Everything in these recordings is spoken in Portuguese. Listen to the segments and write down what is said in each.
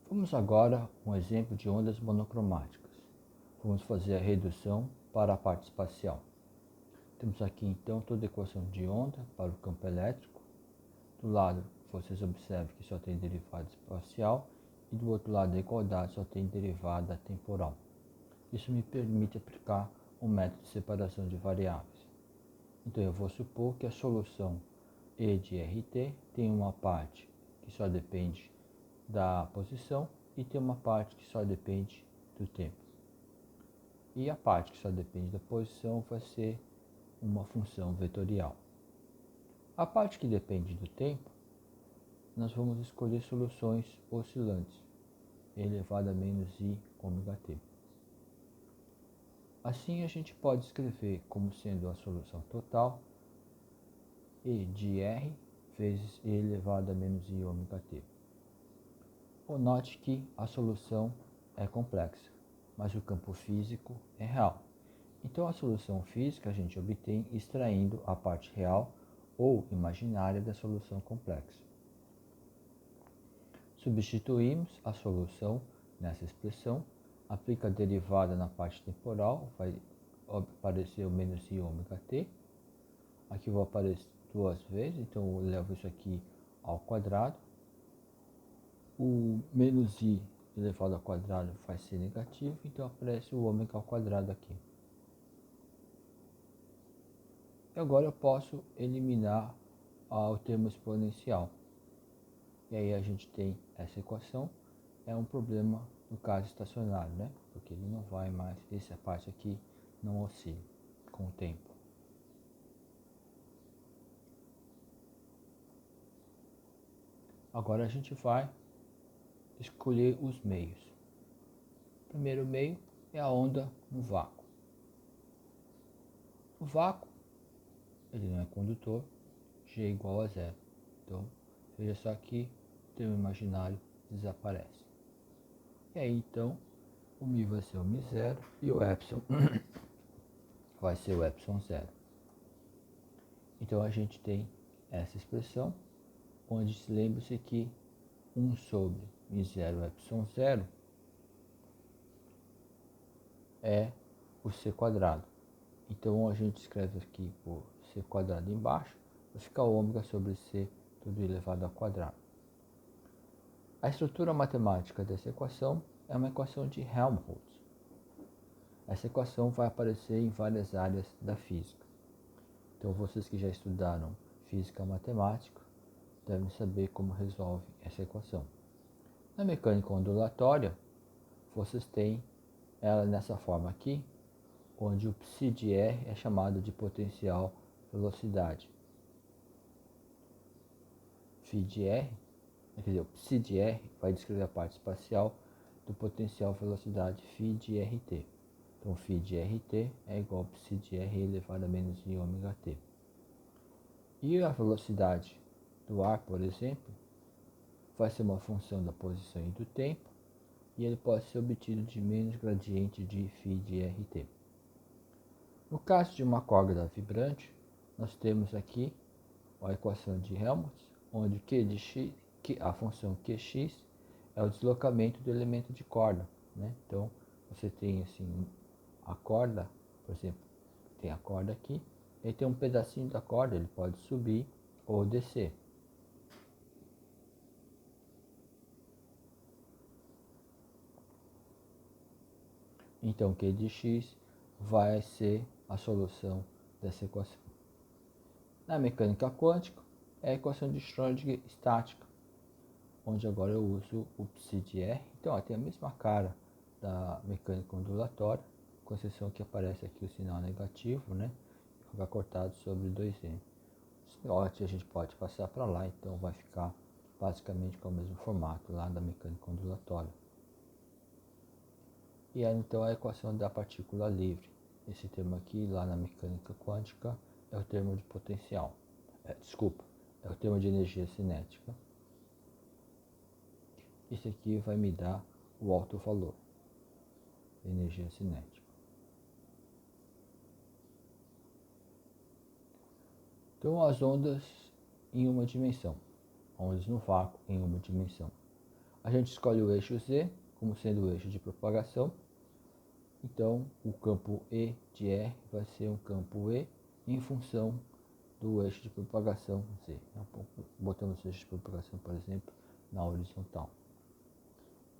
Vamos agora um exemplo de ondas monocromáticas. Vamos fazer a redução para a parte espacial. Temos aqui então toda a equação de onda para o campo elétrico. Do lado, vocês observam que só tem derivada espacial e do outro lado da igualdade só tem derivada temporal. Isso me permite aplicar um método de separação de variáveis. Então eu vou supor que a solução E de RT tem uma parte que só depende da posição e tem uma parte que só depende do tempo. E a parte que só depende da posição vai ser uma função vetorial. A parte que depende do tempo, nós vamos escolher soluções oscilantes, e elevado a menos i ômega t. Assim a gente pode escrever como sendo a solução total E de R vezes e elevado a menos i ômega t. Note que a solução é complexa, mas o campo físico é real. Então a solução física a gente obtém extraindo a parte real ou imaginária da solução complexa. Substituímos a solução nessa expressão, aplica a derivada na parte temporal, vai aparecer o menos i ômega t. Aqui vai aparecer duas vezes, então eu levo isso aqui ao quadrado. O menos i elevado ao quadrado vai ser negativo, então aparece o ômega ao quadrado aqui. E agora eu posso eliminar o termo exponencial. E aí a gente tem essa equação, é um problema no caso estacionário, né? Porque ele não vai mais, essa parte aqui não oscila com o tempo. Agora a gente vai escolher os meios. O primeiro meio é a onda no vácuo. O vácuo, ele não é condutor, G é igual a zero. Então, veja só que o termo imaginário desaparece. E aí, então, o μ vai ser o μ0 e o epsilon vai ser o epsilon zero. Então, a gente tem essa expressão, onde se lembre-se que 1 sobre μ0 epsilon zero é o c quadrado. Então, a gente escreve aqui por c quadrado embaixo, vai ficar ômega sobre c tudo elevado ao quadrado. A estrutura matemática dessa equação é uma equação de Helmholtz. Essa equação vai aparecer em várias áreas da física. Então, vocês que já estudaram física matemática devem saber como resolve essa equação. Na mecânica ondulatória, vocês têm ela nessa forma aqui, onde o psi de R é chamado de potencial velocidade. Φ de R, quer dizer, o psi de R vai descrever a parte espacial do potencial velocidade φ de RT. Então, φ de RT é igual a psi de R elevado a menos i ômega t. E a velocidade do ar, por exemplo, vai ser uma função da posição e do tempo, e ele pode ser obtido de menos gradiente de φ de RT. No caso de uma corda vibrante, nós temos aqui a equação de Helmholtz, onde Q de x, a função Qx é o deslocamento do elemento de corda, né? Então, você tem assim a corda, por exemplo, tem a corda aqui, e tem um pedacinho da corda, ele pode subir ou descer. Então, Q de x vai ser a solução dessa equação. Na mecânica quântica, é a equação de Schrödinger estática, onde agora eu uso o psi de R. Então, tem a mesma cara da mecânica ondulatória, com exceção que aparece aqui o sinal negativo, né? Fica cortado sobre 2m. Ótimo, a gente pode passar para lá, então vai ficar basicamente com o mesmo formato lá da mecânica ondulatória. E aí, então, a equação da partícula livre. Esse termo aqui, lá na mecânica quântica, é o termo de potencial. É o termo de energia cinética. Esse aqui vai me dar o alto valor, energia cinética. Então, as ondas em uma dimensão, ondas no vácuo em uma dimensão. A gente escolhe o eixo Z como sendo o eixo de propagação. Então, o campo E de R vai ser um campo E em função do eixo de propagação Z. Botamos o eixo de propagação, por exemplo, na horizontal.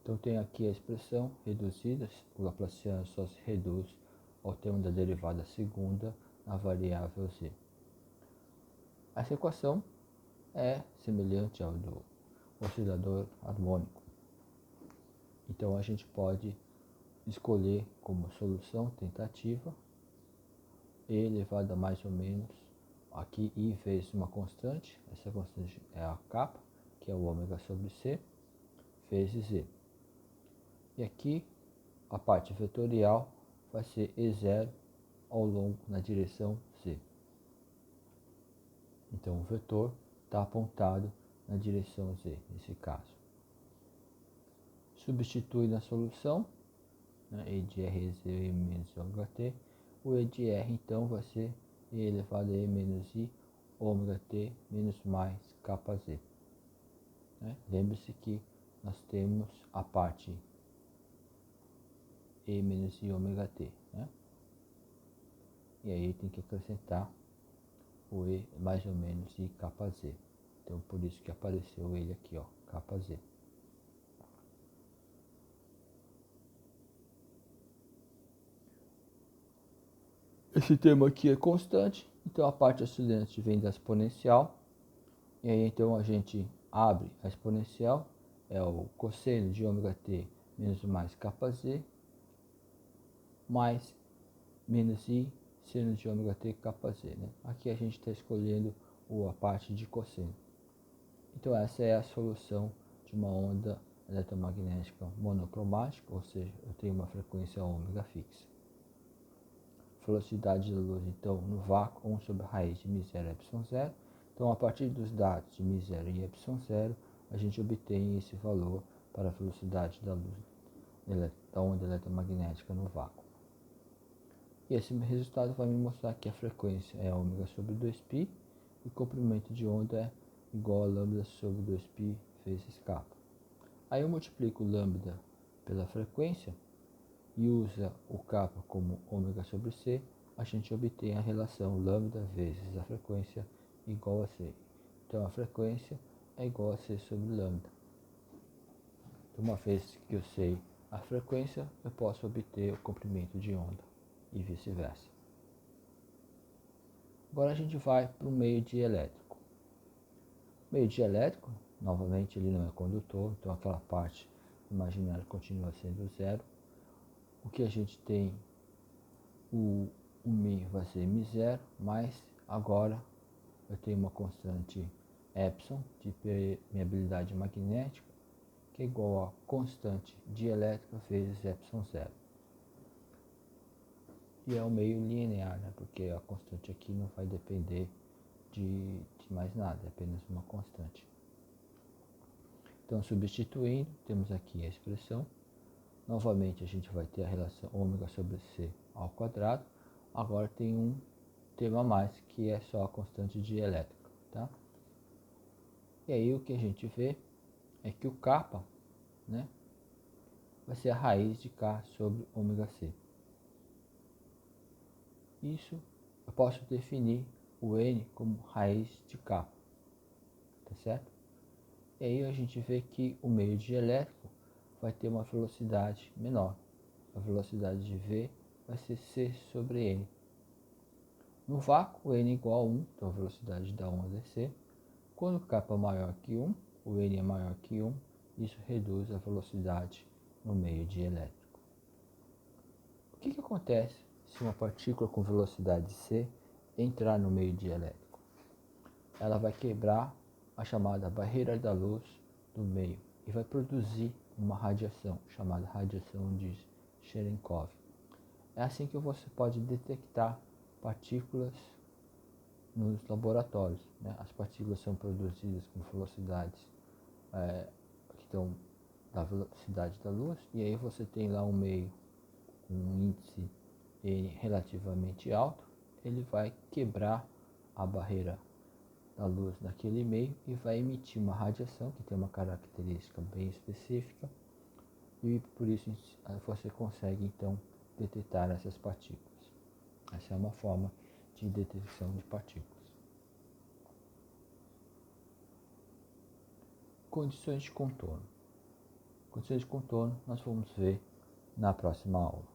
Então, tem aqui a expressão reduzida. O Laplaciano só se reduz ao termo da derivada segunda na variável Z. Essa equação é semelhante ao do oscilador harmônico. Então, a gente pode escolher como solução tentativa E elevado a mais ou menos, aqui I vezes uma constante, essa constante é a capa, que é o ômega sobre C, vezes Z. E aqui a parte vetorial vai ser E0 ao longo na direção Z. Então o vetor está apontado na direção Z, nesse caso. Substitui na solução, né, E de R é E menos ômega T. O E de R então vai ser E elevado a E menos I ômega T menos mais capa Z. Né? Lembre-se que nós temos a parte E menos I ômega T. Né? E aí tem que acrescentar o E mais ou menos I capa Z. Então por isso que apareceu ele aqui, ó, capa Z. Esse termo aqui é constante, então a parte oscilante vem da exponencial. E aí então a gente abre a exponencial, é o cosseno de ômega t menos mais capa z, mais menos i seno de ômega t capa z. Né? Aqui a gente está escolhendo a parte de cosseno. Então essa é a solução de uma onda eletromagnética monocromática, ou seja, eu tenho uma frequência ômega fixa. Velocidade da luz, então, no vácuo, 1 sobre a raiz de μ0 ε0. Então, a partir dos dados de μ0 e ε0, a gente obtém esse valor para a velocidade da luz, da onda eletromagnética no vácuo. E esse resultado vai me mostrar que a frequência é ômega sobre 2π e o comprimento de onda é igual a lambda sobre 2π vezes kappa. Aí eu multiplico lambda pela frequência e usa o kappa como ômega sobre c, a gente obtém a relação lambda vezes a frequência igual a c. Então a frequência é igual a c sobre lambda. Então, uma vez que eu sei a frequência, eu posso obter o comprimento de onda e vice-versa. Agora a gente vai para o meio dielétrico. O meio dielétrico, novamente, ele não é condutor, então aquela parte imaginária continua sendo zero. O que a gente tem, o μ vai ser μ0, mas agora eu tenho uma constante epsilon de permeabilidade magnética, que é igual a constante dielétrica vezes epsilon zero. E é um meio linear, né? Porque a constante aqui não vai depender de mais nada, é apenas uma constante. Então, substituindo, temos aqui a expressão. Novamente, a gente vai ter a relação ômega sobre c ao quadrado. Agora tem um termo a mais, que é só a constante dielétrica. Tá? E aí o que a gente vê é que o kappa, né, vai ser a raiz de k sobre ômega c. Isso eu posso definir o n como raiz de k. Tá certo? E aí a gente vê que o meio dielétrico vai ter uma velocidade menor. A velocidade de v vai ser c sobre n. No vácuo, n é igual a 1, então a velocidade da onda é c. Quando k é maior que 1, o n é maior que 1, isso reduz a velocidade no meio dielétrico. O que acontece se uma partícula com velocidade c entrar no meio dielétrico? Ela vai quebrar a chamada barreira da luz do meio e vai produzir uma radiação chamada radiação de Cherenkov. É assim que você pode detectar partículas nos laboratórios. Né? As partículas são produzidas com velocidades que estão da velocidade da luz, e aí você tem lá um meio com um índice N relativamente alto, ele vai quebrar a barreira da luz naquele meio e vai emitir uma radiação que tem uma característica bem específica, e por isso você consegue então detectar essas partículas. Essa é uma forma de detecção de partículas. Condições de contorno. Condições de contorno nós vamos ver na próxima aula.